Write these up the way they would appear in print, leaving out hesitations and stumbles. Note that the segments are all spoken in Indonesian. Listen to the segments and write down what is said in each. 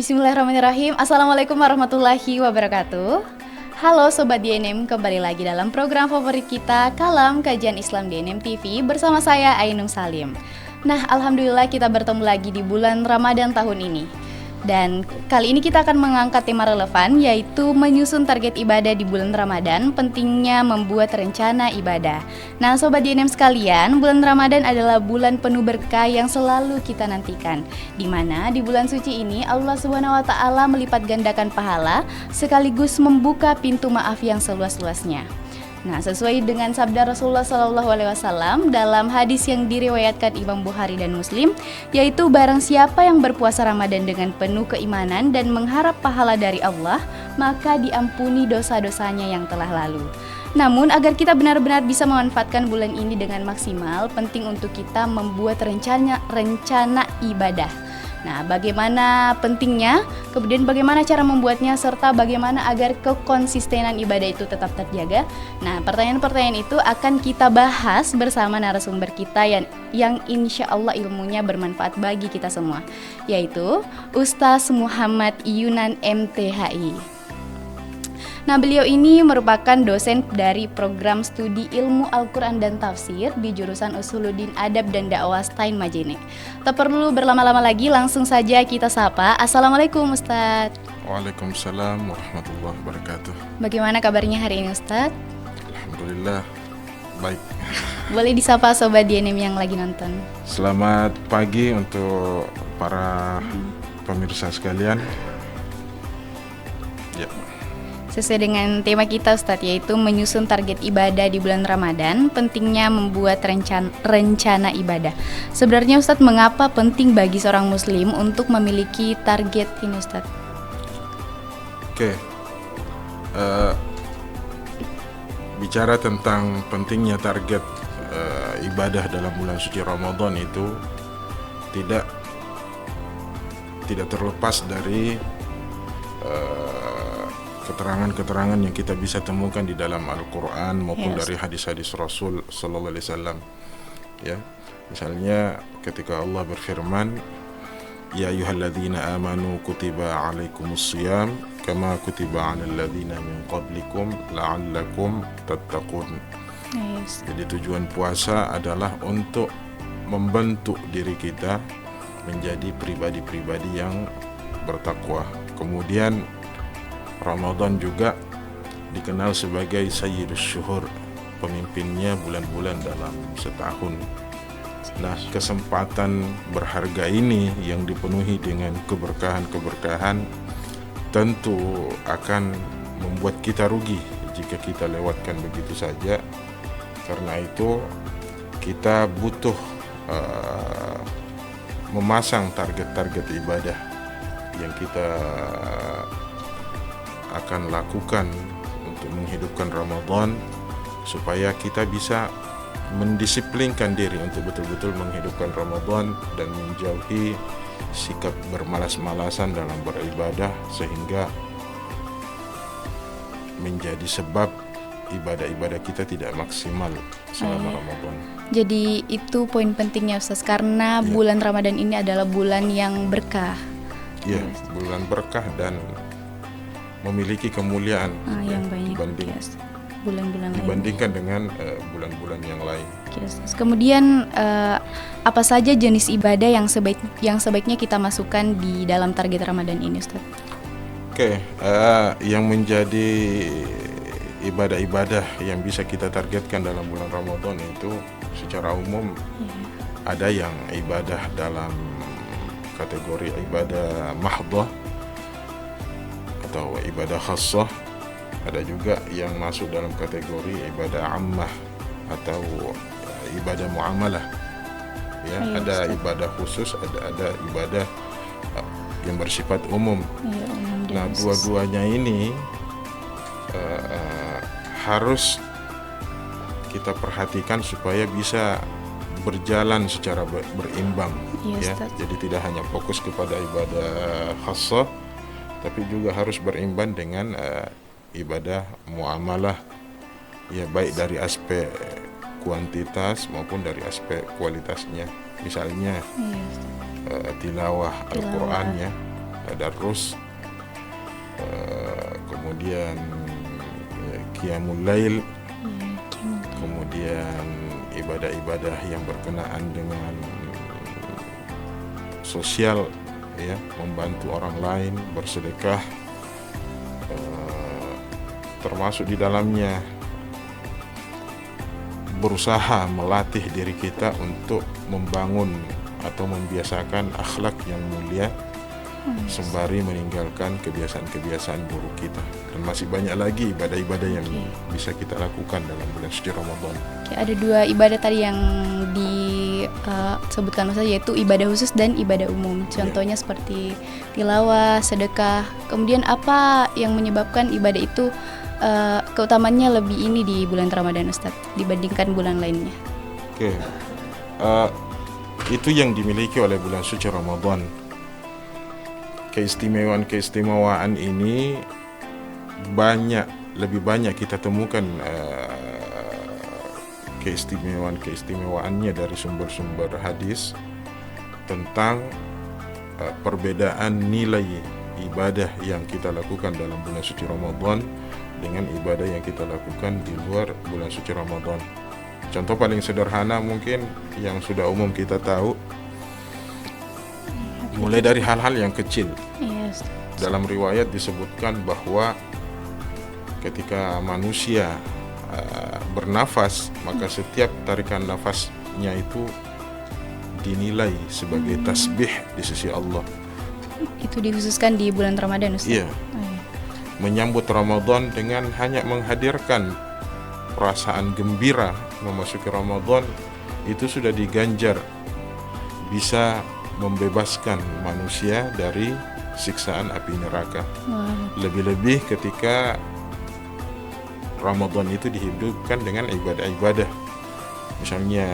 Bismillahirrahmanirrahim. Assalamualaikum warahmatullahi wabarakatuh. Halo Sobat DNM, kembali lagi dalam program favorit kita, Kalam Kajian Islam DNM TV bersama saya Ainung Salim. Nah, Alhamdulillah kita bertemu lagi di bulan Ramadan tahun ini. Dan kali ini kita akan mengangkat tema relevan, yaitu menyusun target ibadah di bulan Ramadan, pentingnya membuat rencana ibadah. Nah Sobat DNM sekalian, bulan Ramadan adalah bulan penuh berkah yang selalu kita nantikan, di mana di bulan suci ini Allah SWT melipat gandakan pahala, sekaligus membuka pintu maaf yang seluas-luasnya. Nah, sesuai dengan sabda Rasulullah SAW dalam hadis yang diriwayatkan Imam Bukhari dan Muslim, yaitu barang siapa yang berpuasa Ramadan dengan penuh keimanan dan mengharap pahala dari Allah, maka diampuni dosa-dosanya yang telah lalu. Namun, agar kita benar-benar bisa memanfaatkan bulan ini dengan maksimal, penting untuk kita membuat rencana ibadah. Nah, bagaimana pentingnya, kemudian bagaimana cara membuatnya, serta bagaimana agar kekonsistenan ibadah itu tetap terjaga. Nah, pertanyaan-pertanyaan itu akan kita bahas bersama narasumber kita yang insya Allah ilmunya bermanfaat bagi kita semua, yaitu Ustaz Muhammad Yunan MTHI. Nah, beliau ini merupakan dosen dari program studi ilmu Al-Quran dan Tafsir di jurusan Usuluddin Adab dan Dakwah Stein Majene. Tak perlu berlama-lama lagi, langsung saja kita sapa. Assalamualaikum Ustadz. Waalaikumsalam warahmatullahi wabarakatuh. Bagaimana kabarnya hari ini Ustadz? Alhamdulillah, baik. Boleh disapa Sobat DNM yang lagi nonton. Selamat pagi untuk para pemirsa sekalian. Ya. Sesuai dengan tema kita Ustadz, yaitu menyusun target ibadah di bulan Ramadan, pentingnya membuat rencana ibadah. Sebenarnya Ustadz, mengapa penting bagi seorang muslim untuk memiliki target ini Ustadz? Oke. Bicara tentang pentingnya target ibadah dalam bulan suci Ramadan itu tidak terlepas dari keterangan-keterangan yang kita bisa temukan di dalam Al-Quran maupun dari hadis-hadis Rasul Sallallahu Alaihi Wasallam. Ya, misalnya ketika Allah berfirman, Ya ayyuhalladzina amanu kutiba alaikumusiyam kama kutiba alal ladzina min qablikum la'allakum tattaqun. Jadi tujuan puasa adalah untuk membentuk diri kita menjadi pribadi-pribadi yang bertakwa. Kemudian Ramadan juga dikenal sebagai Sayyidus Syuhur, pemimpinnya bulan-bulan dalam setahun. Nah, kesempatan berharga ini yang dipenuhi dengan keberkahan-keberkahan tentu akan membuat kita rugi jika kita lewatkan begitu saja. Karena itu kita butuh memasang target-target ibadah yang kita akan lakukan untuk menghidupkan Ramadan, supaya kita bisa mendisiplinkan diri untuk betul-betul menghidupkan Ramadan dan menjauhi sikap bermalas-malasan dalam beribadah, sehingga menjadi sebab ibadah-ibadah kita tidak maksimal selama Ramadan. Jadi itu poin pentingnya Ustaz, karena bulan Ramadan ini adalah bulan yang berkah. Ya, bulan berkah dan memiliki kemuliaan yang banyak dibandingkan dengan bulan-bulan yang lain. Yes. Kemudian apa saja jenis ibadah yang sebaiknya kita masukkan di dalam target Ramadan ini, Ustaz? Oke, yang menjadi ibadah-ibadah yang bisa kita targetkan dalam bulan Ramadan itu secara umum ada yang ibadah dalam kategori ibadah mahdhah atau ibadah khassah, ada juga yang masuk dalam kategori ibadah ammah atau ibadah muamalah. Ya, ada ibadah khusus, ada ibadah yang bersifat umum. Nah, dua-duanya ini harus kita perhatikan supaya bisa berjalan secara berimbang. Ya, jadi tidak hanya fokus kepada ibadah khassah, tapi juga harus berimbang dengan ibadah muamalah, ya, baik dari aspek kuantitas maupun dari aspek kualitasnya. Misalnya tilawah Al-Quran, ya, tadarrus, kemudian qiyamul lail, kemudian ibadah-ibadah yang berkenaan dengan sosial, ya, membantu orang lain, bersedekah, termasuk di dalamnya berusaha melatih diri kita untuk membangun atau membiasakan akhlak yang mulia, sembari meninggalkan kebiasaan-kebiasaan buruk kita. Dan masih banyak lagi ibadah-ibadah yang bisa kita lakukan dalam bulan suci Ramadan. Ada 2 ibadah tadi yang disebutkan Ustaz, yaitu ibadah khusus dan ibadah umum. Contohnya seperti tilawah, sedekah. Kemudian apa yang menyebabkan ibadah itu keutamaannya lebih ini di bulan Ramadan, Ustaz, dibandingkan bulan lainnya? Itu yang dimiliki oleh bulan suci Ramadan. Keistimewaan ini lebih banyak kita temukan keistimewaannya dari sumber-sumber hadis tentang perbedaan nilai ibadah yang kita lakukan dalam bulan suci Ramadan dengan ibadah yang kita lakukan di luar bulan suci Ramadan. Contoh paling sederhana mungkin yang sudah umum kita tahu, mulai dari hal-hal yang kecil. Dalam riwayat disebutkan bahwa ketika manusia bernafas, maka setiap tarikan nafasnya itu dinilai sebagai tasbih di sisi Allah. Itu dikhususkan di bulan Ramadan, Ustaz? Iya. Menyambut Ramadan dengan hanya menghadirkan perasaan gembira memasuki Ramadan, itu sudah diganjar bisa membebaskan manusia dari siksaan api neraka. Lebih-lebih ketika Ramadan itu dihidupkan dengan ibadah-ibadah, misalnya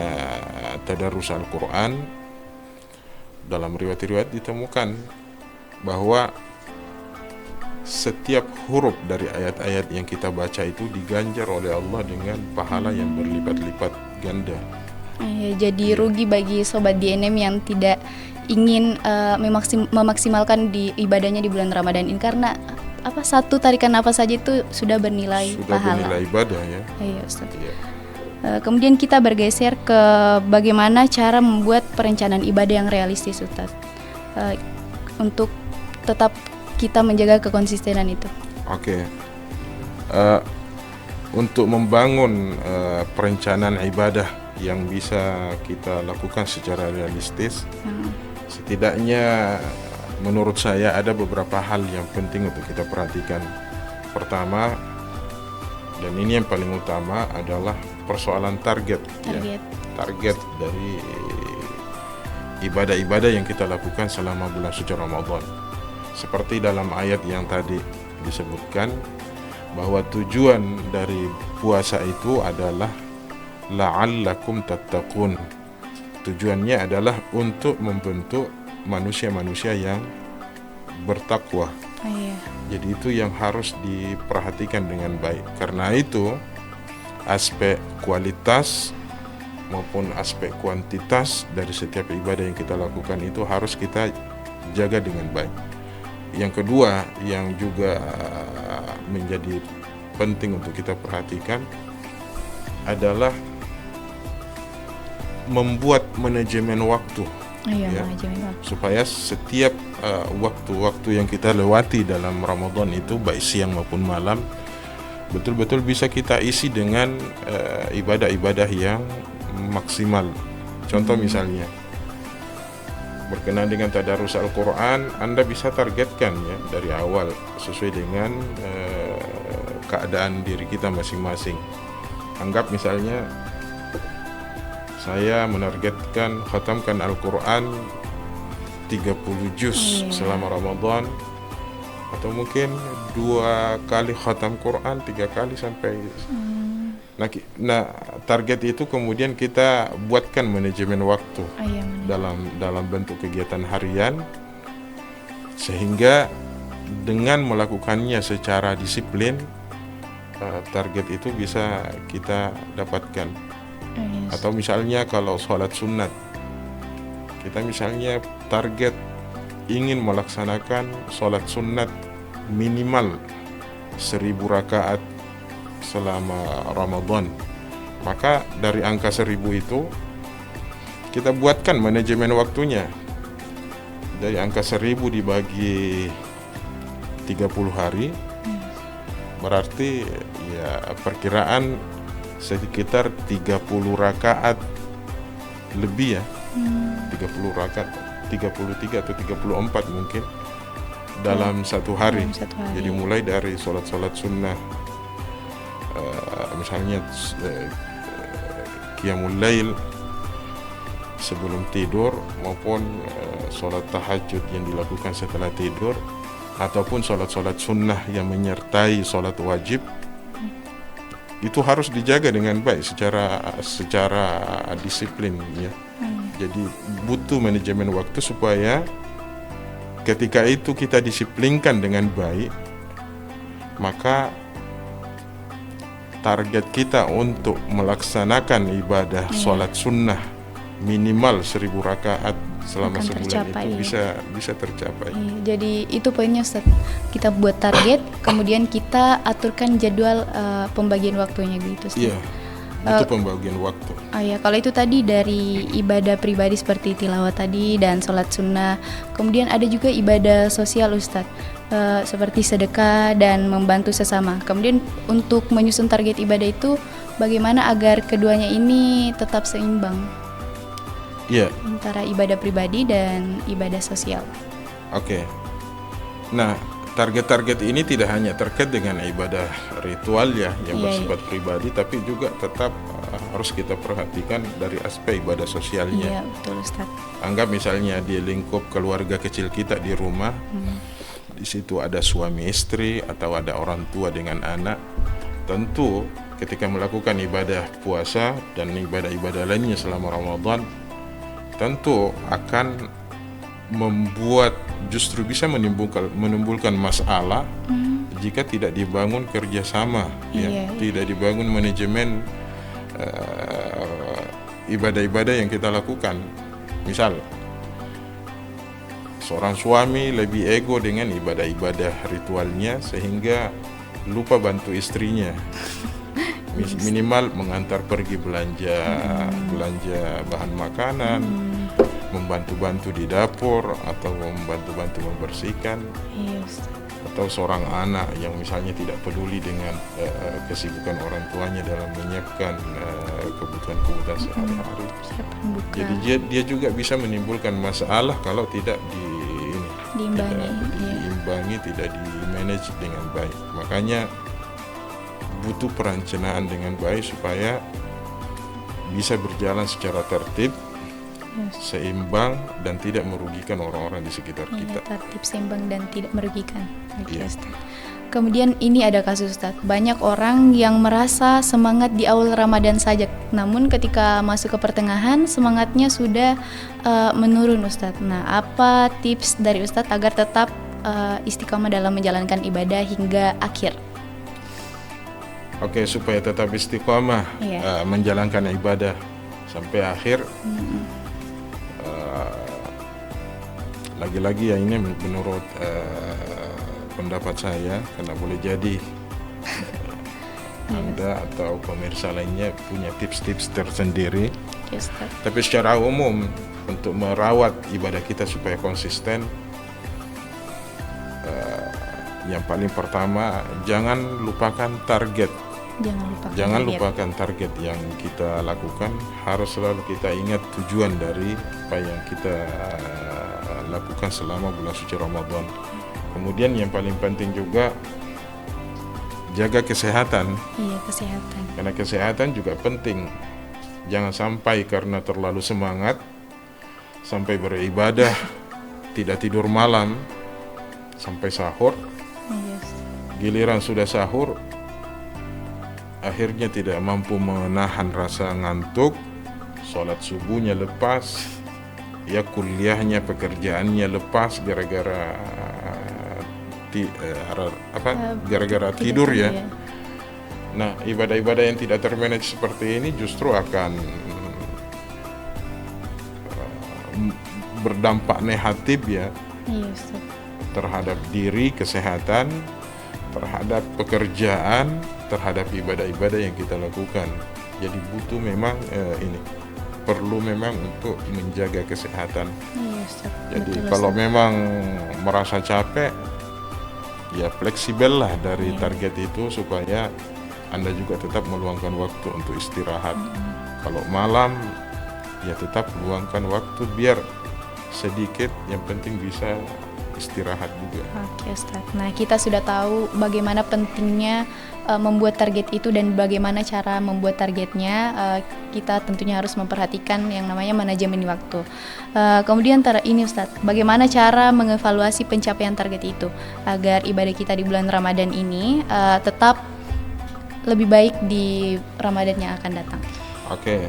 tadarrus Al-Quran. Dalam riwayat-riwayat ditemukan bahwa setiap huruf dari ayat-ayat yang kita baca itu diganjar oleh Allah dengan pahala yang berlipat-lipat ganda. Jadi rugi bagi sobat DNM yang tidak ingin memaksimalkan di ibadahnya di bulan Ramadan ini, karena satu tarikan nafas saja itu sudah bernilai pahala. Bernilai ibadah, ya. Iya, Ustaz. Kemudian kita bergeser ke bagaimana cara membuat perencanaan ibadah yang realistis, Ustaz, untuk tetap kita menjaga kekonsistenan itu. Untuk membangun perencanaan ibadah yang bisa kita lakukan secara realistis, setidaknya menurut saya ada beberapa hal yang penting untuk kita perhatikan. Pertama, dan ini yang paling utama, adalah persoalan target. Target dari ibadah-ibadah yang kita lakukan selama bulan suci Ramadan. Seperti dalam ayat yang tadi disebutkan, bahwa tujuan dari puasa itu adalah la'allakum tattaqun. Tujuannya adalah untuk membentuk manusia-manusia yang bertakwa. Jadi itu yang harus diperhatikan dengan baik. Karena itu aspek kualitas maupun aspek kuantitas dari setiap ibadah yang kita lakukan itu harus kita jaga dengan baik. Yang kedua yang juga menjadi penting untuk kita perhatikan adalah membuat manajemen waktu. Supaya setiap waktu-waktu yang kita lewati dalam Ramadan itu, baik siang maupun malam, betul-betul bisa kita isi dengan ibadah-ibadah yang maksimal. Contoh misalnya berkenaan dengan tadarus Al-Quran, Anda bisa targetkan ya dari awal sesuai dengan keadaan diri kita masing-masing. Anggap misalnya saya menargetkan khatamkan Al-Quran 30 juz selama Ramadan, atau mungkin 2 kali khatam Quran, 3 kali sampai Nah, target itu kemudian kita buatkan manajemen waktu dalam bentuk kegiatan harian, sehingga dengan melakukannya secara disiplin, target itu bisa kita dapatkan. Atau misalnya kalau sholat sunat, kita misalnya target ingin melaksanakan sholat sunat minimal 1000 rakaat selama Ramadan, maka dari angka 1000 itu kita buatkan manajemen waktunya. Dari angka 1000 dibagi 30 hari, berarti ya perkiraan sekitar 30 rakaat lebih ya. 30 rakaat, 33 atau 34 mungkin dalam satu hari. Jadi mulai dari sholat-sholat sunnah, misalnya qiyamul lail sebelum tidur, maupun sholat tahajud yang dilakukan setelah tidur, ataupun sholat-sholat sunnah yang menyertai sholat wajib, itu harus dijaga dengan baik secara disiplin ya. Jadi butuh manajemen waktu supaya ketika itu kita disiplinkan dengan baik, maka target kita untuk melaksanakan ibadah sholat sunnah minimal 1000 rakaat selama sebulan tercapai, itu bisa tercapai. Jadi itu poinnya Ustaz. Kita buat target, kemudian kita aturkan jadwal pembagian waktunya gitu Ustaz. Iya. Itu pembagian waktu. Kalau itu tadi dari ibadah pribadi seperti tilawah tadi dan sholat sunnah. Kemudian ada juga ibadah sosial Ustaz, seperti sedekah dan membantu sesama. Kemudian untuk menyusun target ibadah itu, bagaimana agar keduanya ini tetap seimbang? Iya. Antara ibadah pribadi dan ibadah sosial. Oke. Nah, target-target ini tidak hanya terkait dengan ibadah ritual ya yang bersifat pribadi, tapi juga tetap harus kita perhatikan dari aspek ibadah sosialnya. Iya, betul Ustaz. Anggap misalnya di lingkup keluarga kecil kita di rumah, di situ ada suami istri atau ada orang tua dengan anak. Tentu ketika melakukan ibadah puasa dan ibadah-ibadah lainnya selama Ramadan, tentu akan membuat justru bisa menimbulkan masalah jika tidak dibangun kerjasama, tidak dibangun manajemen ibadah-ibadah yang kita lakukan. Misal seorang suami lebih ego dengan ibadah-ibadah ritualnya sehingga lupa bantu istrinya. Minimal mengantar pergi belanja bahan makanan, membantu-bantu di dapur, atau membantu-bantu membersihkan. Atau seorang anak yang misalnya tidak peduli dengan kesibukan orang tuanya dalam menyiapkan kebutuhan-kebutuhan sehari-hari. Jadi dia juga bisa menimbulkan masalah kalau tidak diimbangi, tidak di-manage dengan baik. Makanya butuh perencanaan dengan baik supaya bisa berjalan secara tertib, seimbang, dan tidak merugikan orang-orang di sekitar kita. Tertib, seimbang, dan tidak merugikan. Kemudian ini ada kasus Ustaz, banyak orang yang merasa semangat di awal Ramadan saja, namun ketika masuk ke pertengahan semangatnya sudah menurun Ustaz. Nah, apa tips dari Ustaz agar tetap istiqomah dalam menjalankan ibadah hingga akhir? Oke, supaya tetap istiqomah menjalankan ibadah sampai akhir. Lagi-lagi ya, ini menurut pendapat saya, karena boleh jadi Anda atau pemirsa lainnya punya tips-tips tersendiri. Tapi secara umum untuk merawat ibadah kita supaya konsisten, yang paling pertama, jangan lupakan target. Jangan lupakan target yang kita lakukan. Harus selalu kita ingat tujuan dari apa yang kita lakukan selama bulan suci Ramadan. Kemudian yang paling penting juga, jaga kesehatan. Kesehatan. Karena kesehatan juga penting. Jangan sampai karena terlalu semangat sampai beribadah tidak tidur malam sampai sahur. Giliran sudah sahur, akhirnya tidak mampu menahan rasa ngantuk, sholat subuhnya lepas, ya kuliahnya, pekerjaannya lepas gara-gara tidur ya. Nah, ibadah-ibadah yang tidak termanage seperti ini justru akan berdampak negatif ya Iya, Ustaz. Terhadap diri, kesehatan, terhadap pekerjaan, terhadap ibadah-ibadah yang kita lakukan. Jadi butuh memang perlu memang untuk menjaga kesehatan. Iya, Ustaz. Jadi Betul, kalau Ustaz. memang merasa capek, ya fleksibel lah dari target itu supaya Anda juga tetap meluangkan waktu untuk istirahat. Kalau malam, ya tetap luangkan waktu biar sedikit, yang penting bisa istirahat juga. Oke, Ustaz. Nah, kita sudah tahu bagaimana pentingnya membuat target itu dan bagaimana cara membuat targetnya. Kita tentunya harus memperhatikan yang namanya manajemen waktu. Kemudian ini Ustaz, bagaimana cara mengevaluasi pencapaian target itu agar ibadah kita di bulan Ramadan ini tetap lebih baik di Ramadan yang akan datang. Oke.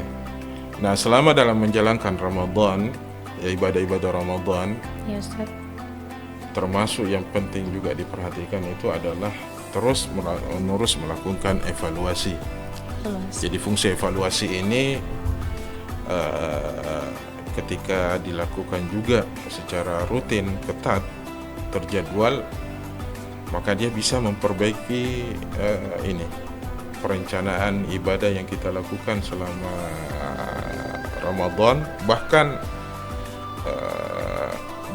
Nah, selama dalam menjalankan Ramadan, ya ibadah-ibadah Ramadan, Ya, Ustaz. termasuk yang penting juga diperhatikan itu adalah terus-menerus melakukan evaluasi. Jadi fungsi evaluasi ini ketika dilakukan juga secara rutin, ketat, terjadwal, maka dia bisa memperbaiki perencanaan ibadah yang kita lakukan selama Ramadan, bahkan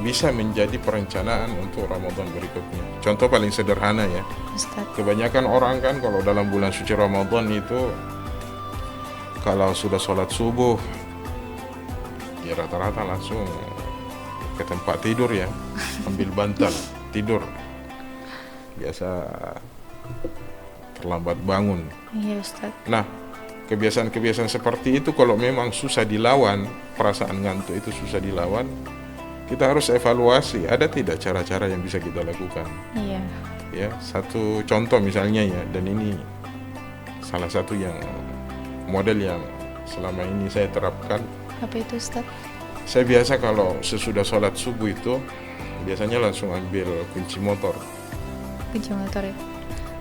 bisa menjadi perencanaan untuk Ramadan berikutnya. Contoh paling sederhana ya, Ustaz. kebanyakan orang kan kalau dalam bulan suci Ramadan itu kalau sudah sholat subuh ya rata-rata langsung ke tempat tidur ya, ambil bantal tidur, biasa terlambat bangun. Iya, Ustaz. Nah, kebiasaan-kebiasaan seperti itu kalau memang susah dilawan, perasaan ngantuk itu susah dilawan, kita harus evaluasi ada tidak cara-cara yang bisa kita lakukan. Iya. Ya, satu contoh misalnya ya, dan ini salah satu yang model yang selama ini saya terapkan. Apa itu, Ustaz? Saya biasa kalau sesudah sholat subuh itu biasanya langsung ambil kunci motor, Kunci motor ya.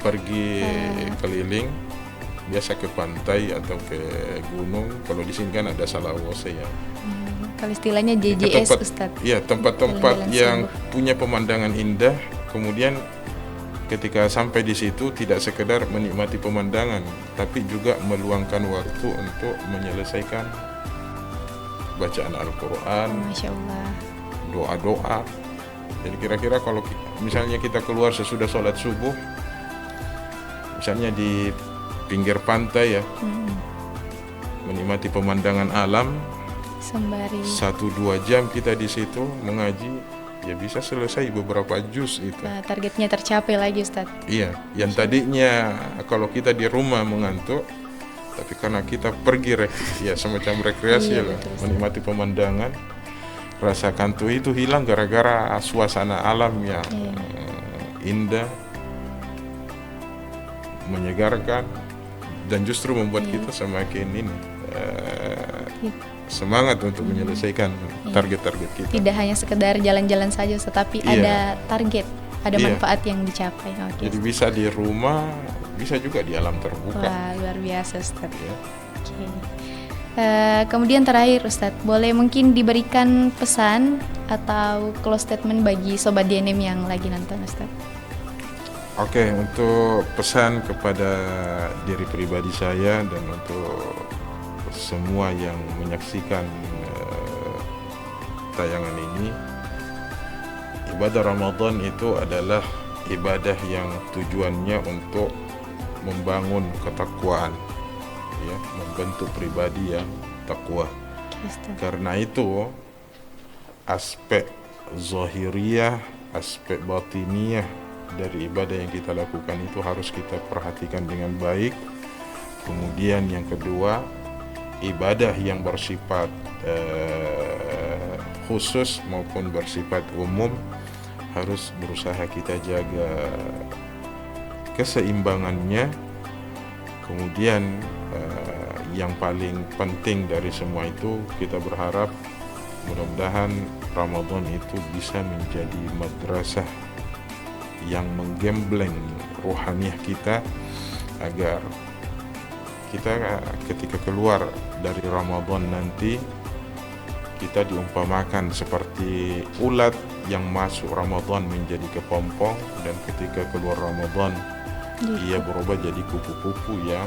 pergi keliling, biasa ke pantai atau ke gunung. Kalau di sini kan ada Salawose ya. Kalau istilahnya Ke JJS, tempat, Ustaz. ya tempat-tempat Jalan-jalan yang subuh. punya pemandangan indah. Kemudian ketika sampai di situ tidak sekedar menikmati pemandangan, tapi juga meluangkan waktu untuk menyelesaikan bacaan Al-Quran, Masya Allah. doa-doa. Jadi kira-kira kalau misalnya kita keluar sesudah sholat subuh, misalnya di pinggir pantai ya, menikmati pemandangan alam, Sembari 1-2 jam kita di situ mengaji, ya bisa selesai beberapa juz itu. targetnya tercapai lagi, Ustaz. Iya, yang tadinya kalau kita di rumah mengantuk, tapi karena kita pergi ya semacam rekreasi Iya, lah, betul, Ustaz. menikmati pemandangan, rasa kantuk itu hilang gara-gara suasana alam yang indah, menyegarkan, dan justru membuat kita semakin semangat untuk menyelesaikan target-target kita. Tidak hanya sekedar jalan-jalan saja, tetapi ada target, ada manfaat yang dicapai. Oke. Jadi bisa di rumah, bisa juga di alam terbuka. Wah, luar biasa, Ustaz. Ya. Oke. Kemudian terakhir, Ustaz, boleh mungkin diberikan pesan atau close statement bagi Sobat DNM yang lagi nonton, Ustaz? Oke, untuk pesan kepada diri pribadi saya dan untuk semua yang menyaksikan tayangan ini, ibadah Ramadan itu adalah ibadah yang tujuannya untuk membangun ketakwaan, ya, membentuk pribadi yang takwa. Karena itu aspek zahiriyah, aspek batiniyah dari ibadah yang kita lakukan itu harus kita perhatikan dengan baik. Kemudian yang kedua, ibadah yang bersifat khusus maupun bersifat umum harus berusaha kita jaga keseimbangannya. Kemudian yang paling penting dari semua itu, kita berharap mudah-mudahan Ramadan itu bisa menjadi madrasah yang menggembleng rohaniah kita, agar kita ketika keluar dari Ramadan nanti kita diumpamakan seperti ulat yang masuk Ramadan menjadi kepompong, dan ketika keluar Ramadan ia berubah jadi kupu-kupu yang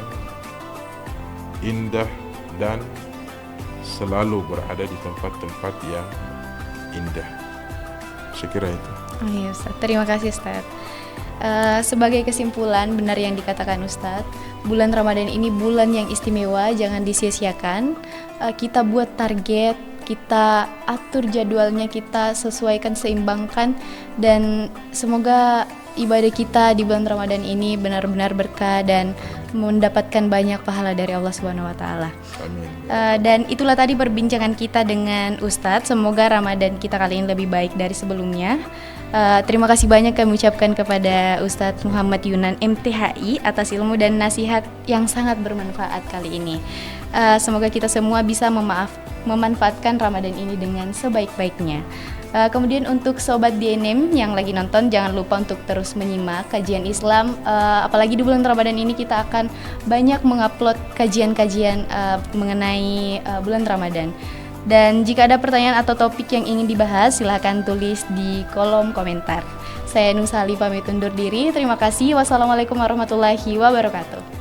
indah dan selalu berada di tempat-tempat yang indah. Saya kira itu. Oh iya Ustaz, terima kasih Ustaz. Sebagai kesimpulan, benar yang dikatakan Ustadz, bulan Ramadan ini bulan yang istimewa, jangan disia-siakan. Kita buat target, kita atur jadwalnya, kita sesuaikan, seimbangkan, dan semoga ibadah kita di bulan Ramadan ini benar-benar berkah dan mendapatkan banyak pahala dari Allah Subhanahu wa taala. Amin. Dan itulah tadi perbincangan kita dengan Ustadz. Semoga Ramadan kita kali ini lebih baik dari sebelumnya. Terima kasih banyak kami ucapkan kepada Ustadz Muhammad Yunan MTHI atas ilmu dan nasihat yang sangat bermanfaat kali ini. Semoga kita semua bisa memanfaatkan Ramadan ini dengan sebaik-baiknya. Kemudian untuk Sobat DNM yang lagi nonton, jangan lupa untuk terus menyimak kajian Islam. Apalagi di bulan Ramadan ini kita akan banyak mengupload kajian-kajian mengenai bulan Ramadan. Dan jika ada pertanyaan atau topik yang ingin dibahas, silahkan tulis di kolom komentar. Saya Nusali pamit undur diri. Terima kasih. Wassalamualaikum warahmatullahi wabarakatuh.